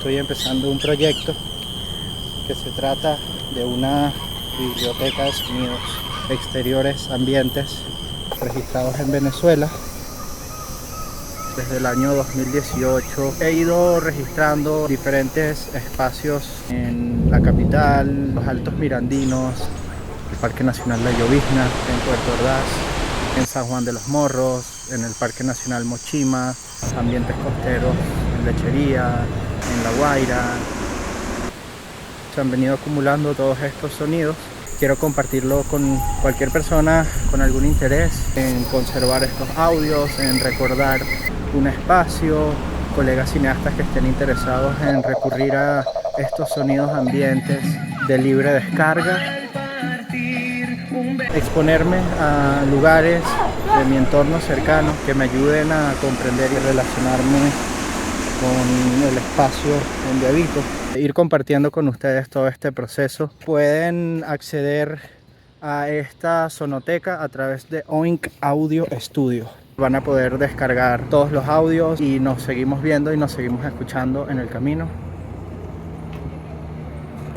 Estoy empezando un proyecto que se trata de una biblioteca de sonidos exteriores ambientes registrados en Venezuela. Desde el año 2018 he ido registrando diferentes espacios en la capital, los Altos Mirandinos, el Parque Nacional La Llovizna, en Puerto Ordaz, en San Juan de los Morros, en el Parque Nacional Mochima, ambientes costeros en Lechería, en La Guaira. Se han venido acumulando todos estos sonidos. Quiero compartirlo con cualquier persona con algún interés en conservar estos audios, en recordar un espacio, colegas cineastas que estén interesados en recurrir a estos sonidos ambientes de libre descarga, exponerme a lugares de mi entorno cercano que me ayuden a comprender y relacionarme con el espacio donde habito, ir compartiendo con ustedes todo este proceso. Pueden acceder a esta sonoteca a través de Oink Audio Studio. Van a poder descargar todos los audios y nos seguimos viendo y nos seguimos escuchando en el camino.